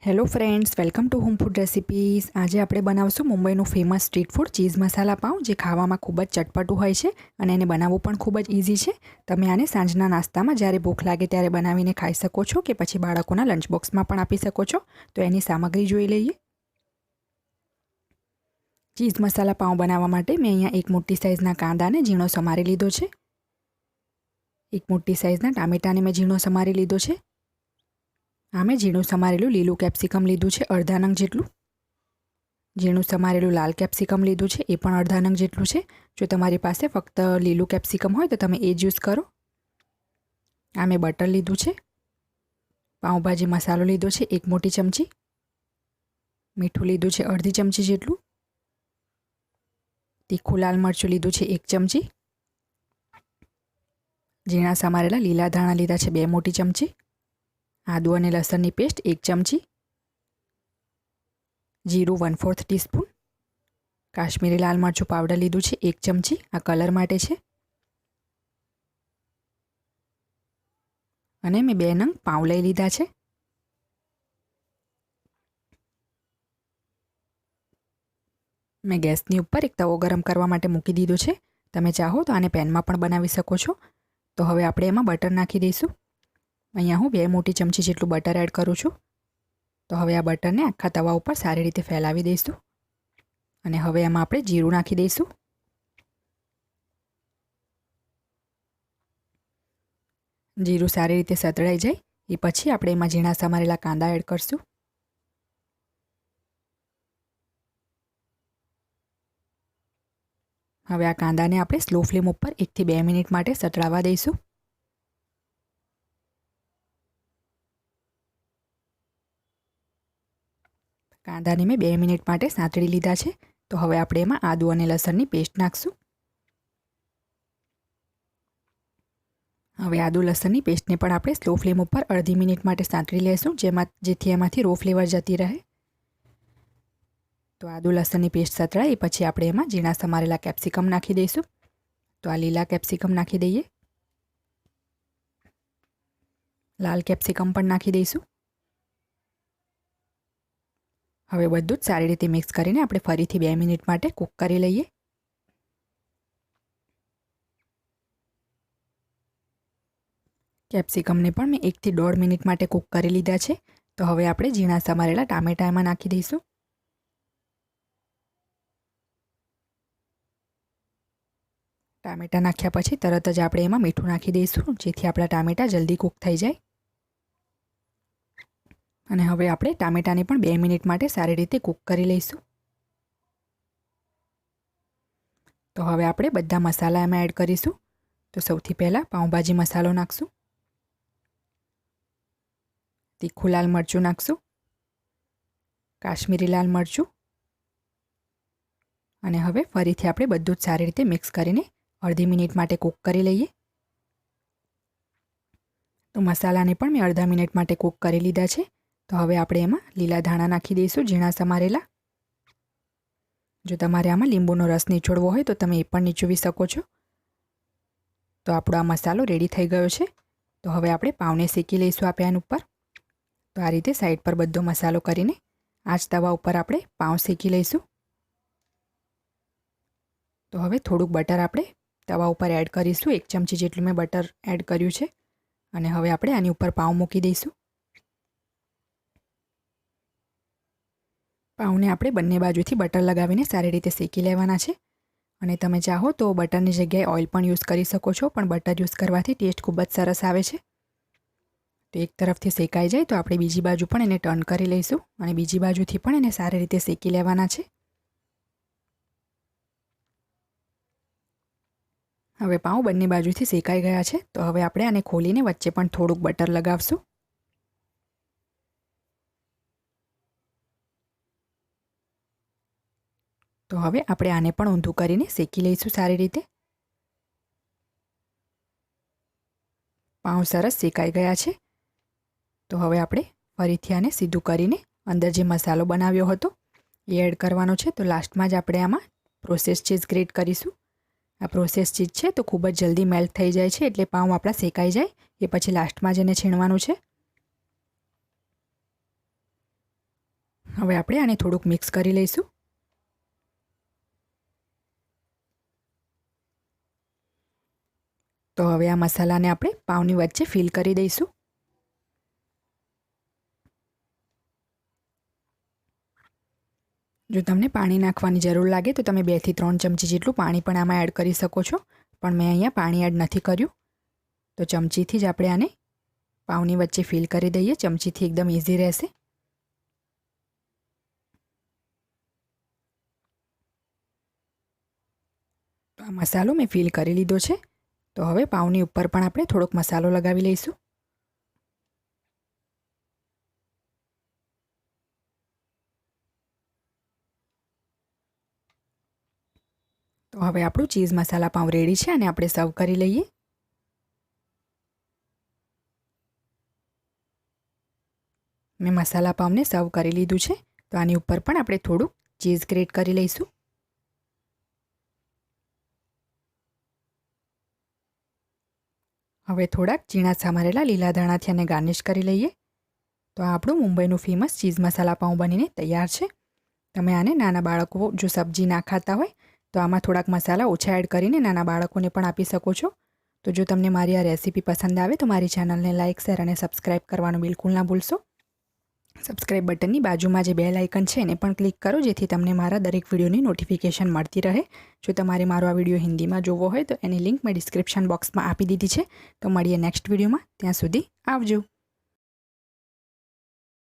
Hello friends, welcome to home food recipes. આજે આપણે બનાવશું મુંબઈનું ફેમસ સ્ટ્રીટ ફૂડ ચીઝ મસાલા પાઉં, જે ખાવામાં ખૂબ જ ચટપટું હોય છે અને એને બનાવવું પણ ખૂબ જ ઇઝી છે. તમે આને સાંજના નાસ્તામાં જ્યારે ભૂખ લાગે ત્યારે બનાવીને ખાઈ શકો છો કે પછી બાળકોના લંચ બોક્સમાં પણ આપી શકો છો. તો એની સામગ્રી જોઈ લઈએ. ચીઝ મસાલા પાઉં બનાવવા માટે મેં અહીંયા એક મોટી સાઇઝના કાંદાને ઝીણો સમારી લીધો છે. એક મોટી સાઇઝના ટામેટાને મેં ઝીણો સમારી લીધો છે. આ મેં ઝીણું સમારેલું લીલું કેપ્સિકમ લીધું છે, અડધા નંગ જેટલું. ઝીણું સમારેલું લાલ કેપ્સિકમ લીધું છે, એ પણ અડધા નંગ જેટલું છે. જો તમારી પાસે ફક્ત લીલું કેપ્સિકમ હોય તો તમે એ જ યુઝ કરો. આ મેં બટર લીધું છે. પાઉંભાજી મસાલો લીધો છે 1 મોટી ચમચી. મીઠું લીધું છે અડધી ચમચી જેટલું. તીખું લાલ મરચું લીધું છે 1 ચમચી. ઝીણા સમારેલા લીલા ધાણા લીધા છે 2 મોટી ચમચી. આદુ અને લસણની પેસ્ટ 1 ચમચી. જીરું 1/4 ટીસ્પૂન. કાશ્મીરી લાલ મરચું પાવડર લીધું છે 1 ચમચી, આ કલર માટે છે. અને મેં 2 નંગ પાઉં લઈ લીધા છે. મેં ગેસની ઉપર એક તવો ગરમ કરવા માટે મૂકી દીધો છે. તમે ચાહો તો આને પેનમાં પણ બનાવી શકો છો. તો હવે આપણે એમાં બટર નાખી દઈશું. અહીંયા હું 2 મોટી ચમચી જેટલું બટર એડ કરું છું. તો હવે આ બટરને આખા તવા ઉપર સારી રીતે ફેલાવી દઈશું. અને હવે એમાં આપણે જીરું નાખી દઈશું. જીરું સારી રીતે સતળાઈ જાય એ પછી આપણે એમાં ઝીણા સમારેલા કાંદા એડ કરશું. હવે આ કાંદાને આપણે સ્લો ફ્લેમ ઉપર 1 થી 2 મિનિટ માટે સતળાવા દઈશું. કાંદાને મેં 2 મિનિટ માટે સાંતળી લીધા છે. તો હવે આપણે એમાં આદુ અને લસણની પેસ્ટ નાખશું. હવે આદુ લસણની પેસ્ટને પણ આપણે સ્લો ફ્લેમ ઉપર અડધી મિનિટ માટે સાંતળી લઈશું, જેથી એમાંથી રો ફ્લેવર જતી રહે. તો આદુ લસણની પેસ્ટ સતળાય એ પછી આપણે એમાં ઝીણા સમારેલા કેપ્સિકમ નાખી દઈશું. તો આ લીલા કેપ્સિકમ નાખી દઈએ. લાલ કેપ્સિકમ પણ નાખી દઈશું. હવે બધું જ સારી રીતે મિક્સ કરીને આપણે ફરીથી 2 મિનિટ માટે કૂક કરી લઈએ. કેપ્સિકમને પણ મેં 1 થી 1.5 મિનિટ માટે કૂક કરી લીધા છે. તો હવે આપણે ઝીણા સમારેલા ટામેટા એમાં નાખી દઈશું. ટામેટા નાખ્યા પછી તરત જ આપણે એમાં મીઠું નાખી દઈશું, જેથી આપણા ટામેટા જલ્દી કૂક થઈ જાય. અને હવે આપણે ટામેટાને પણ 2 મિનિટ માટે સારી રીતે કૂક કરી લઈશું. તો હવે આપણે બધા મસાલા એમાં એડ કરીશું. તો સૌથી પહેલાં પાઉંભાજી મસાલો નાખશું. તીખું લાલ મરચું નાખશું. કાશ્મીરી લાલ મરચું. અને હવે ફરીથી આપણે બધું જ સારી રીતે મિક્સ કરીને અડધી મિનિટ માટે કૂક કરી લઈએ. તો મસાલાને પણ મેં અડધા મિનિટ માટે કૂક કરી લીધા છે. તો હવે આપણે એમાં લીલા ધાણા નાખી દઈશું, ઝીણા સમારેલા. જો તમારે આમાં લીંબુનો રસ નીચોડવો હોય તો તમે એ પણ નીચોવી શકો છો. તો આપણો આ મસાલો રેડી થઈ ગયો છે. તો હવે આપણે પાઉંને શેકી લઈશું આ પેન ઉપર. તો આ રીતે સાઈડ પર બધો મસાલો કરીને આ જ તવા ઉપર આપણે પાઉં શેકી લઈશું. તો હવે થોડુંક બટર આપણે તવા ઉપર એડ કરીશું. 1 ચમચી જેટલું મેં બટર એડ કર્યું છે. અને હવે આપણે આની ઉપર પાઉં મૂકી દઈશું. પાઉંને આપણે બંને બાજુથી બટર લગાવીને સારી રીતે શેકી લેવાના છે. અને તમે ચાહો તો બટરની જગ્યાએ ઓઇલ પણ યુઝ કરી શકો છો, પણ બટર યુઝ કરવાથી ટેસ્ટ ખૂબ જ સરસ આવે છે. તો એક તરફથી શેકાઈ જાય તો આપણે બીજી બાજુ પણ એને ટર્ન કરી લઈશું અને બીજી બાજુથી પણ એને સારી રીતે શેકી લેવાના છે. હવે પાઉં બંને બાજુથી શેકાઈ ગયા છે. તો હવે આપણે આને ખોલીને વચ્ચે પણ થોડુંક બટર લગાવશું. તો હવે આપણે આને પણ ઊંધું કરીને શેકી લઈશું સારી રીતે. પાઉં સરસ શેકાઈ ગયા છે. તો હવે આપણે ફરીથી આને સીધું કરીને અંદર જે મસાલો બનાવ્યો હતો એ એડ કરવાનો છે. તો લાસ્ટમાં જ આપણે આમાં પ્રોસેસ ચીઝ ગ્રેટ કરીશું. આ પ્રોસેસ ચીઝ છે તો ખૂબ જ જલ્દી મેલ્ટ થઈ જાય છે, એટલે પાઉં આપણા શેકાઈ જાય એ પછી લાસ્ટમાં જ એને છીણવાનું છે. હવે આપણે આને થોડુંક મિક્સ કરી લઈશું. તો હવે આ મસાલાને આપણે પાવની વચ્ચે ફિલ કરી દઈશું. જો તમને પાણી નાખવાની જરૂર લાગે તો તમે 2 થી 3 ચમચી જેટલું પાણી પણ આમાં એડ કરી શકો છો, પણ મેં અહીંયા પાણી એડ નથી કર્યું. તો ચમચીથી જ આપણે આને પાવની વચ્ચે ફિલ કરી દઈએ. ચમચીથી એકદમ ઇઝી રહેશે. તો આ મસાલો મેં ફિલ કરી લીધો છે. તો હવે પાવની ઉપર પણ આપણે થોડોક મસાલો લગાવી લઈશું. તો હવે આપણું ચીઝ મસાલા પાઉં રેડી છે અને આપણે સર્વ કરી લઈએ. મેં મસાલા પાઉંને સર્વ કરી લીધું છે. તો આની ઉપર પણ આપણે થોડું ચીઝ ગ્રેટ કરી લઈશું. હવે થોડાક ઝીણા સમારેલા લીલા ધાણાથી આને ગાર્નિશ કરી લઈએ. તો આ આપણું મુંબઈનું ફેમસ ચીઝ મસાલા પાઉં બનીને તૈયાર છે. તમે આને નાના બાળકો જો સબ્જી ના ખાતા હોય તો આમાં થોડાક મસાલા ઓછા એડ કરીને નાના બાળકોને પણ આપી શકો છો. તો જો તમને મારી આ રેસીપી પસંદ આવે તો મારી ચેનલને લાઇક, શેર અને સબસ્ક્રાઈબ કરવાનું બિલકુલ ના ભૂલશો. સબસ્ક્રાઈબ બટનની બાજુમાં જે બેલ આઇકન છે એને પણ ક્લિક કરો, જેથી તમને મારા દરેક વિડીયોની નોટિફિકેશન મળતી રહે. જો તમારે મારો આ વિડીયો હિન્દીમાં જોવો હોય તો એની લિંક મેં ડિસ્ક્રિપ્શન બોક્સમાં આપી દીધી છે. તો મળીએ નેક્સ્ટ વિડીયોમાં. ત્યાં સુધી આવજો.